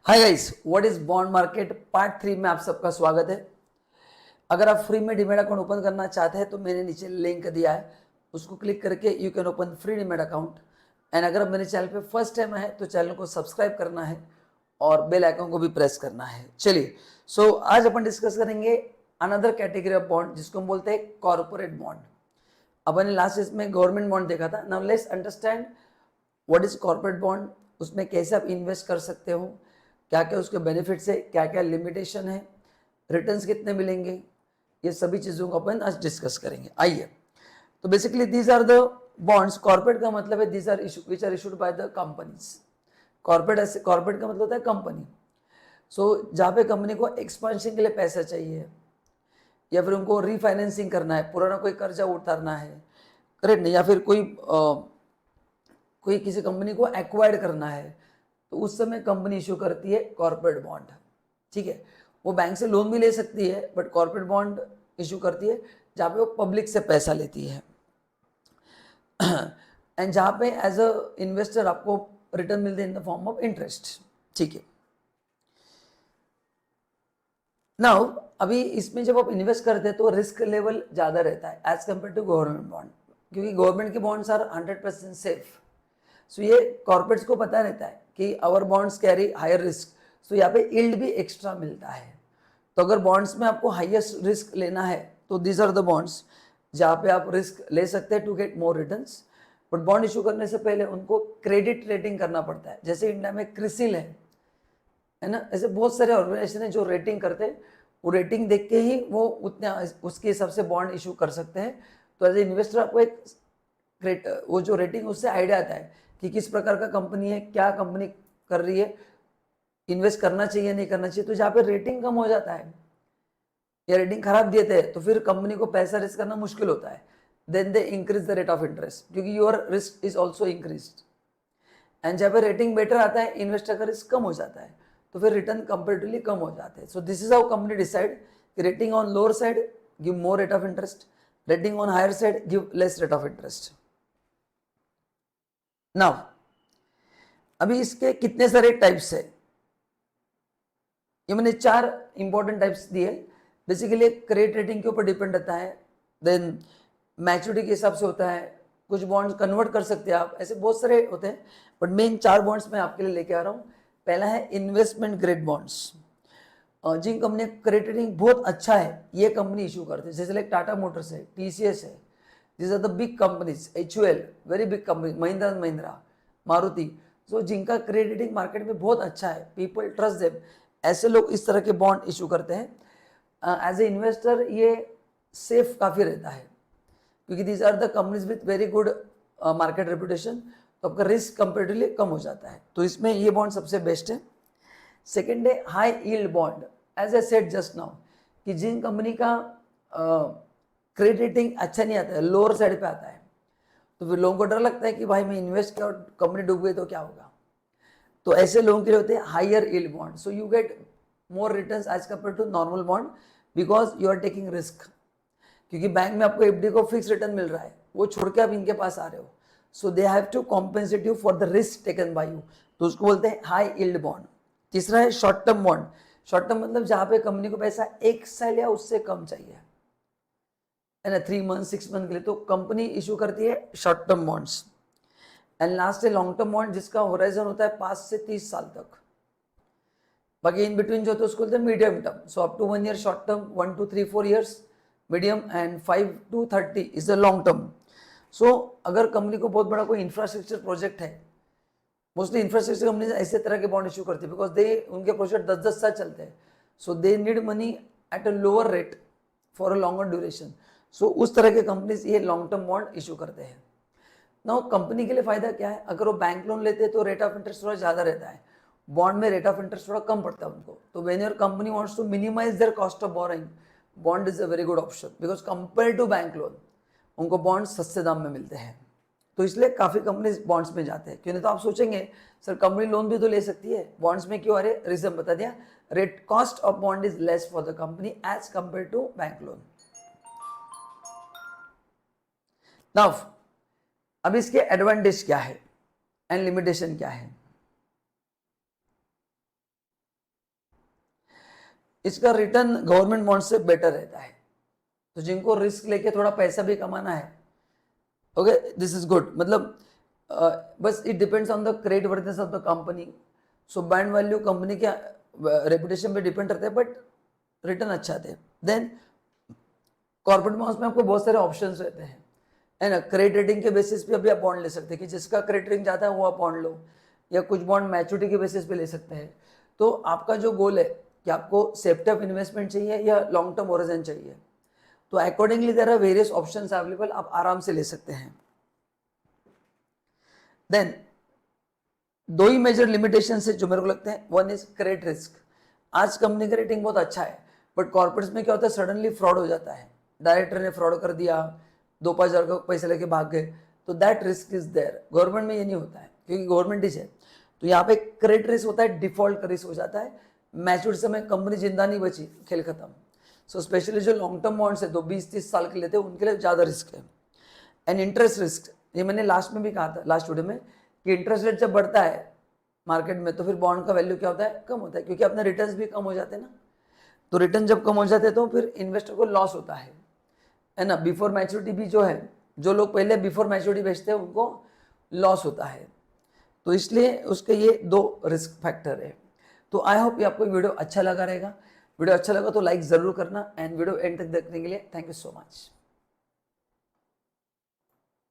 Hi guys, what is bond market part 3 में आप सबका स्वागत है। अगर आप फ्री में डीमैट अकाउंट ओपन करना चाहते हैं तो मैंने नीचे लिंक दिया है, उसको क्लिक करके you can open free demat account. And अगर आप मेरे चैनल पे फर्स्ट टाइम है तो चैनल को सब्सक्राइब करना है और बेल आइकन को भी प्रेस करना है। चलिए, सो आज अपन डिस्कस करेंगे अनदर कैटेगरी ऑफ बॉन्ड जिसको हम बोलते हैं कॉर्पोरेट बॉन्ड। अपन ने लास्ट इसमें गवर्नमेंट बॉन्ड देखा था। Now let's understand what is corporate bond, उसमें कैसे आप इन्वेस्ट कर सकते हो, क्या क्या उसके बेनिफिट्स है, क्या क्या लिमिटेशन है, रिटर्न्स कितने मिलेंगे, ये सभी चीज़ों को अपन आज डिस्कस करेंगे। आइए, तो basically these are the bonds. Corporate का मतलब है these are which are issued by the companies. Corporate ऐसे, कॉर्पोरेट का मतलब होता है कंपनी। सो जहाँ पे कंपनी को एक्सपांशन के लिए पैसा चाहिए या फिर उनको रीफाइनेंसिंग करना है, पुराना कोई कर्जा उतारना है, करेक्ट नहीं, या फिर कोई किसी कंपनी को एक्वायर्ड करना है, तो उस समय कंपनी इशू करती है कॉर्पोरेट बॉन्ड। ठीक है, वो बैंक से लोन भी ले सकती है बट कॉर्पोरेट बॉन्ड इशू करती है जहाँ पे वो पब्लिक से पैसा लेती है एंड जहाँ पे एज अ इन्वेस्टर आपको रिटर्न मिलते हैं in the form of interest. ठीक है, नाउ अभी इसमें जब आप इन्वेस्ट करते हैं तो रिस्क लेवल ज़्यादा रहता है as compare to government bond, क्योंकि गवर्नमेंट के बॉन्ड्स आर 100% सेफ। सो ये कॉर्पोरेट्स को पता रहता है कि our bonds carry higher risk, so यहाँ पे यील्ड भी एक्स्ट्रा मिलता है। तो अगर बॉन्ड्स में आपको हाईएस्ट रिस्क लेना है तो दीज आर द बॉन्ड्स जहाँ पे आप रिस्क ले सकते हैं to get more returns. But bond issue करने से पहले उनको क्रेडिट रेटिंग करना पड़ता है। जैसे इंडिया में क्रिसिल है ना, ऐसे बहुत सारे ऑर्गेनाइजेशन है जो रेटिंग करते हैं। वो रेटिंग देख के ही वो उतना उसके हिसाब से बॉन्ड इशू कर सकते हैं। तो एज ए इन्वेस्टर आपको एक वो जो रेटिंग उससे आइडिया आता है कि किस प्रकार का कंपनी है, क्या कंपनी कर रही है, इन्वेस्ट करना चाहिए नहीं करना चाहिए। तो जहाँ पे रेटिंग कम हो जाता है या रेटिंग खराब देते हैं तो फिर कंपनी को पैसा रिस्क करना मुश्किल होता है। Then they increase the rate of interest क्योंकि your risk is also increase. And जब रेटिंग बेटर आता है इन्वेस्टर का रिस्क कम हो जाता है तो फिर रिटर्न कंपेरेटिवली कम हो जाते हैं। So this is how company decide कि rating on lower side give more rate of interest, rating on higher side give less rate of interest. Now अभी इसके कितने सारे टाइप्स है, ये मैंने 4 इंपॉर्टेंट टाइप्स दिए। बेसिकली क्रेडिट रेटिंग के ऊपर डिपेंड रहता है, देन मैच्योरिटी के हिसाब से होता है, कुछ बॉन्ड्स कन्वर्ट कर सकते हैं आप, ऐसे बहुत सारे होते हैं। बट मेन 4 बॉन्ड्स मैं आपके लिए लेके आ रहा हूँ। पहला है इन्वेस्टमेंट ग्रेड बॉन्ड्स। जिन कंपनी का क्रेडिट रेटिंग बहुत अच्छा है ये कंपनी इशू करती है, जैसे लाइक टाटा मोटर्स है, टीसीएस है, this are the big companies, HUL very big company, Mahindra and Mahindra, Maruti. So जिनका क्रेडिट रेटिंग मार्केट में बहुत अच्छा है, पीपल ट्रस्ट देम, ऐसे लोग इस तरह के बॉन्ड इशू करते हैं। एज ए इन्वेस्टर ये सेफ काफ़ी रहता है क्योंकि these are the companies with very good market reputation, तो आपका रिस्क कंपेरेटिवली कम हो जाता है। तो इसमें ये बॉन्ड सबसे बेस्ट है। सेकेंड है high yield bond. As I said just now कि जिन कंपनी का क्रेडिट रेटिंग अच्छा नहीं आता है, लोअर साइड पे आता है, तो फिर लोगों को डर लगता है कि भाई मैं इन्वेस्ट किया और कंपनी डूब गई तो क्या होगा। तो ऐसे लोगों के लिए होते हैं higher yield bond. So you get more returns as compare to normal bond because you are taking risk. क्योंकि बैंक में आपको एफडी को फिक्स रिटर्न मिल रहा है, वो छोड़ के आप इनके पास आ रहे हो, so they have to compensate you for the risk taken by you, तो उसको बोलते हैं हाई यील्ड बॉन्ड। तीसरा है short term bond. Short term मतलब जहां पे कंपनी को पैसा 1 साल या उससे कम चाहिए, है ना, 3 मंथ 6 मंथ के लिए, तो कंपनी इशू करती है short term bonds. And last है लॉन्ग टर्म बॉन्ड जिसका होराइजन होता है 5 से 30 साल तक। बाकी इन बिटवीन जो होता है उसको बोलते हैं medium term. So up to 1 year short term, 1 to 3 4 years medium, and 5 to 30 is the long term. सो अगर कंपनी को बहुत बड़ा कोई इंफ्रास्ट्रक्चर प्रोजेक्ट है, मोस्टली इंफ्रास्ट्रक्चर कंपनी ऐसे तरह के बॉन्ड इशू करती है बिकॉज दे उनके प्रोजेक्ट 10-10 साल चलते हैं, so they need money at a lower rate for a longer duration. So उस तरह के कंपनीज ये लॉन्ग टर्म बॉन्ड इशू करते हैं। नाउ कंपनी के लिए फायदा क्या है, अगर वो बैंक लोन लेते हैं तो रेट ऑफ इंटरेस्ट थोड़ा ज़्यादा रहता है, बॉन्ड में रेट ऑफ इंटरेस्ट थोड़ा कम पड़ता है उनको। तो when your company wants to minimise their cost of borrowing, bond is a very good option because compare to bank loan उनको बॉन्ड सस्ते दाम में मिलते हैं। तो इसलिए काफ़ी कंपनी बॉन्ड्स में जाते हैं। क्यों, नहीं तो आप सोचेंगे सर कंपनी लोन भी तो ले सकती है, बॉन्ड्स में क्यों आ रहे, रीजन बता दिया, rate cost of bond is less for the company as compare to bank loan. Now अब इसके एडवांटेज क्या है एंड लिमिटेशन क्या है। इसका रिटर्न गवर्नमेंट बॉन्ड से बेटर रहता है। तो जिनको रिस्क लेके थोड़ा पैसा भी कमाना है, ओके, दिस इज गुड। मतलब बस it depends on the creditworthiness of the company. So bond value company के रेपुटेशन पे डिपेंड करते हैं, बट रिटर्न अच्छा आते हैं। देन कॉर्पोरेट बॉन्ड्स में आपको बहुत सारे ऑप्शंस रहते हैं, है ना। क्रेडिट रेटिंग के बेसिस पे अभी आप बॉन्ड ले सकते हैं कि जिसका क्रेडिट रेटिंग ज़्यादा है वो आप बॉन्ड लो, या कुछ बॉन्ड मैच्योरिटी के बेसिस पे ले सकते हैं। तो आपका जो गोल है कि आपको सेफ्टी ऑफ इन्वेस्टमेंट चाहिए या लॉन्ग टर्म ओरिजिन चाहिए, तो accordingly there are various options available, आप आराम से ले सकते हैं। देन दो ही मेजर लिमिटेशन है जो मेरे को लगते हैं। One is credit risk. आज कंपनी का रेटिंग बहुत अच्छा है, बट कॉर्पोरेट्स में क्या होता है, सडनली फ्रॉड हो जाता है, डायरेक्टर ने फ्रॉड कर दिया, 2-5 हज़ार का पैसे लेके भाग गए, तो that risk is there. Government में ये नहीं होता है क्योंकि गवर्नमेंट ही है। तो यहाँ पे क्रेडिट रिस्क होता है, डिफॉल्ट का रिस्क हो जाता है, मैच्योर समय कंपनी जिंदा नहीं बची, खेल खत्म। सो स्पेशली जो लॉन्ग टर्म बॉन्ड्स है, तो 20-30 साल के लेते हैं, उनके लिए ज़्यादा रिस्क है। एंड इंटरेस्ट रिस्क, ये मैंने लास्ट में भी कहा था, लास्ट वीडियो में, कि इंटरेस्ट रेट जब बढ़ता है मार्केट में तो फिर बॉन्ड का वैल्यू क्या होता है, कम होता है, क्योंकि अपने रिटर्न्स भी कम हो जाते हैं ना। तो रिटर्न जब कम हो जाते हैं तो फिर इन्वेस्टर को लॉस होता है ना। बिफोर मैच्योरिटी भी जो है, जो लोग पहले बिफोर मैच्योरिटी बेचते हैं उनको लॉस होता है। तो इसलिए उसके ये 2 रिस्क फैक्टर है। तो आई होप ये आपको वीडियो अच्छा लगा रहेगा। वीडियो अच्छा लगा तो लाइक ज़रूर करना, एंड वीडियो एंड तक देखने के लिए थैंक यू सो मच।